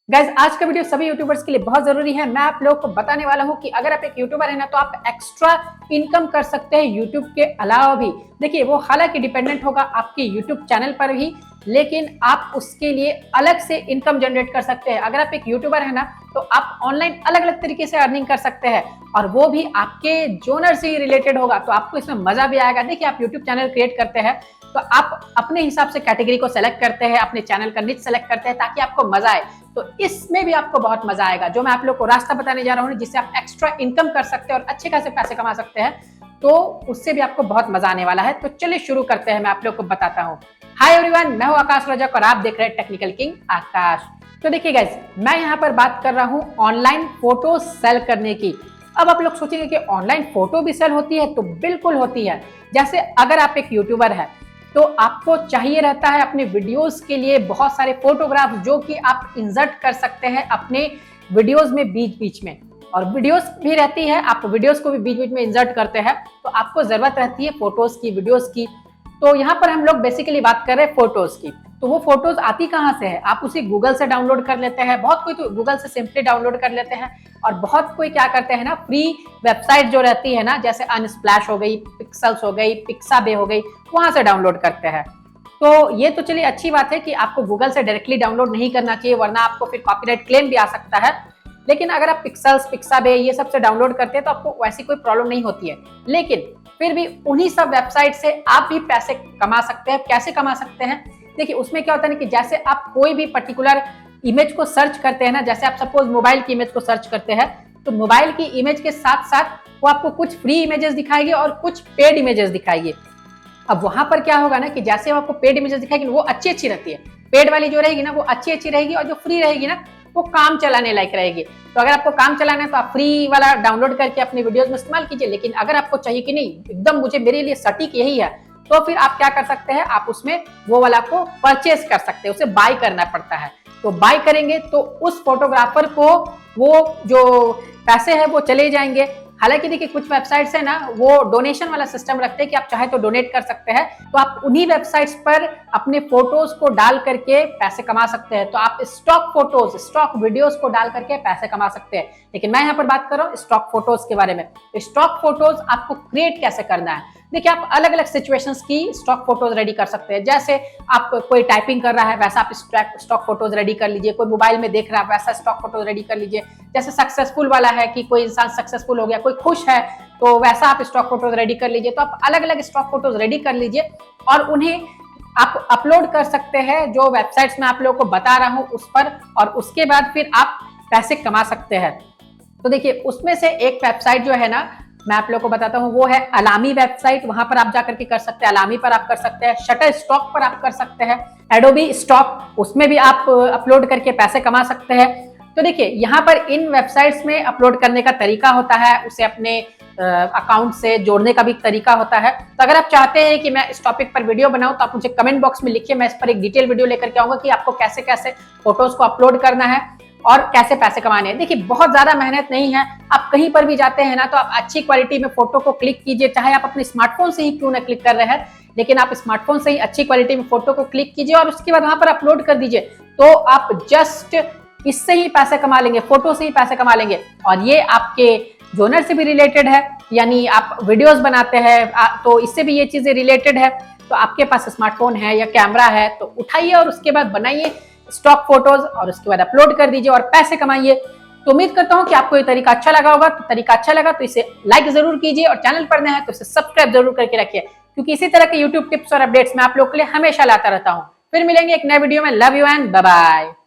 Guys आज का video सभी यूट्यूबर्स के लिए बहुत जरूरी है। मैं आप लोगों को बताने वाला हूं कि अगर आप एक यूट्यूबर है ना तो आप एक्स्ट्रा इनकम कर सकते हैं यूट्यूब के अलावा भी। देखिए वो हालांकि डिपेंडेंट होगा आपके यूट्यूब चैनल पर भी, लेकिन आप उसके लिए अलग से इनकम जनरेट कर सकते हैं। अगर आप एक यूट्यूबर है ना तो आप ऑनलाइन अलग अलग तरीके से अर्निंग कर सकते हैं और वो भी आपके जोनर से ही रिलेटेड होगा, तो आपको इसमें मजा भी आएगा। देखिए आप यूट्यूब चैनल क्रिएट करते हैं तो आप अपने हिसाब से कैटेगरी को सेलेक्ट करते हैं, अपने चैनल का निच सेलेक्ट करते हैं ताकि आपको मजा आए। तो इसमें भी आपको बहुत मजा आएगा। जो मैं आप लोग को रास्ता बताने जा रहा हूँ जिससे आप एक्स्ट्रा इनकम कर सकते हैं और अच्छे खासे पैसे कमा सकते हैं, तो उससे भी आपको बहुत मजा आने वाला है। तो चलिए शुरू करते हैं, मैं आप लोग को बताता हूँ। हाय एवरीवन, मैं हूँ आकाश रजक और आप देख रहे हैं टेक्निकल किंग आकाश। तो देखिए गाइस, मैं यहाँ पर बात कर रहा हूँ ऑनलाइन फोटो सेल करने की। अब आप लोग सोचेंगे कि ऑनलाइन फोटो भी सेल होती है, तो बिल्कुल होती है। जैसे अगर आप एक यूट्यूबर है तो आपको चाहिए रहता है अपने वीडियोस के लिए बहुत सारे फोटोग्राफ जो कि आप इंसर्ट कर सकते हैं अपने वीडियोस में बीच बीच में, और वीडियोस भी रहती है, आप वीडियोस को भी बीच बीच में इंसर्ट करते हैं, तो आपको जरूरत रहती है फोटोज की, वीडियोस की। तो यहाँ पर हम लोग बेसिकली बात कर रहे हैं फोटोज की। तो वो फोटोज आती कहाँ से है? आप उसे गूगल से डाउनलोड कर लेते हैं, बहुत कोई तो गूगल से सिंपली डाउनलोड कर लेते हैं, और बहुत कोई क्या करते हैं ना, फ्री वेबसाइट जो रहती है ना, जैसे अनस्प्लैश हो गई, पिक्सल्स हो गई, पिक्साबे हो गई, वहां से डाउनलोड करते हैं। तो ये तो चलिए अच्छी बात है कि आपको गूगल से डायरेक्टली डाउनलोड नहीं करना चाहिए, वरना आपको फिर कॉपीराइट क्लेम भी आ सकता है। लेकिन अगर आप पिक्सल्स, पिक्साबे ये सब से डाउनलोड करते हैं तो आपको वैसी कोई प्रॉब्लम नहीं होती है। लेकिन फिर भी उन्हीं सब वेबसाइट से आप भी पैसे कमा सकते हैं। कैसे कमा सकते हैं? देखिए उसमें क्या होता है ना कि जैसे आप कोई भी पर्टिकुलर इमेज को सर्च करते हैं ना, जैसे आप सपोज मोबाइल की इमेज को सर्च करते हैं, तो मोबाइल की इमेज के साथ साथ वो आपको कुछ फ्री इमेजेस दिखाएगी और कुछ पेड इमेजेस दिखाएगी। अब वहां पर क्या होगा ना कि जैसे वो आपको पेड इमेजेस दिखाएगी वो अच्छी रहती है, पेड वाली जो रहेगी ना वो अच्छी रहेगी, और जो फ्री रहेगी ना वो काम चलाने लायक रहेगी। तो अगर आपको काम चलाना है तो आप फ्री वाला डाउनलोड करके अपने वीडियोस में इस्तेमाल कीजिए। लेकिन अगर आपको चाहिए कि नहीं एकदम मुझे मेरे लिए सटीक यही है, तो फिर आप क्या कर सकते हैं, आप उसमें वो वाला को परचेस कर सकते हैं, उसे बाय करना पड़ता है। तो बाय करेंगे तो उस फोटोग्राफर को वो जो पैसे है वो चले जाएंगे। हालांकि देखिए कुछ वेबसाइट्स है ना वो डोनेशन वाला सिस्टम रखते हैं कि आप चाहे तो डोनेट कर सकते हैं, तो आप उन्हीं वेबसाइट्स पर अपने फोटोज को डाल करके पैसे कमा सकते हैं। तो आप स्टॉक फोटोज, स्टॉक वीडियोस को डाल करके पैसे कमा सकते हैं। लेकिन मैं यहाँ पर बात कर रहा हूँ स्टॉक फोटोज के बारे में। स्टॉक फोटोज आपको क्रिएट कैसे करना है? देखिए आप अलग अलग सिचुएशंस की स्टॉक फोटोज रेडी कर सकते हैं। जैसे आप कोई टाइपिंग कर रहा है वैसा आप स्टॉक फोटोज रेडी कर लीजिए, कोई मोबाइल में देख रहा है वैसा स्टॉक फोटोज रेडी कर लीजिए। जैसे सक्सेसफुल वाला है कि कोई इंसान सक्सेसफुल हो गया, कोई खुश है, तो वैसा आप स्टॉक फोटोज रेडी कर लीजिए। तो आप अलग अलग स्टॉक फोटोज रेडी कर लीजिए और उन्हें आप अपलोड कर सकते हैं जो वेबसाइट्स में आप लोगों को बता रहा हूं उस पर, और उसके बाद फिर आप पैसे कमा सकते हैं। तो देखिए उसमें से एक वेबसाइट जो है ना मैं आप लोगों को बताता हूँ, वो है अलामी वेबसाइट। वहां पर आप जाकर के कर सकते हैं, अलामी पर आप कर सकते हैं, शटर स्टॉक पर आप कर सकते हैं, एडोबी स्टॉक उसमें भी आप अपलोड करके पैसे कमा सकते हैं। तो देखिए यहाँ पर इन वेबसाइट्स में अपलोड करने का तरीका होता है, उसे अपने अकाउंट से जोड़ने का भी तरीका होता है। तो अगर आप चाहते हैं कि मैं इस टॉपिक पर वीडियो बनाऊं तो आप मुझे कमेंट बॉक्स में लिखिए, मैं इस पर एक डिटेल वीडियो लेकर के आऊंगा कि आपको कैसे कैसे फोटोज को अपलोड करना है और कैसे पैसे कमाने हैं। देखिए बहुत ज्यादा मेहनत नहीं है, आप कहीं पर भी जाते हैं ना तो आप अच्छी क्वालिटी में फोटो को क्लिक कीजिए, चाहे आप अपने स्मार्टफोन से ही क्यों ना क्लिक कर रहे हैं, लेकिन आप स्मार्टफोन से ही अच्छी क्वालिटी में फोटो को क्लिक कीजिए और उसके बाद वहां पर अपलोड कर दीजिए। तो आप जस्ट इससे ही पैसे कमा लेंगे, फोटो से ही पैसे कमा लेंगे। और ये आपके जोनर से भी रिलेटेड है, यानी आप वीडियोस बनाते हैं तो इससे भी ये चीजें रिलेटेड है। तो आपके पास स्मार्टफोन है या कैमरा है तो उठाइए और उसके बाद बनाइए स्टॉक फोटोज और उसके बाद अपलोड कर दीजिए और पैसे कमाइए। तो उम्मीद करता हूं कि आपको ये तरीका अच्छा लगा होगा। तो तरीका अच्छा लगा तो इसे लाइक जरूर कीजिए और चैनल पर नए हैं तो इसे सब्सक्राइब जरूर करके रखिए, क्योंकि इसी तरह के यूट्यूब टिप्स और अपडेट्स मैं आप लोगों के लिए हमेशा लाता रहता हूं। फिर मिलेंगे एक नए वीडियो में। Love you and bye bye.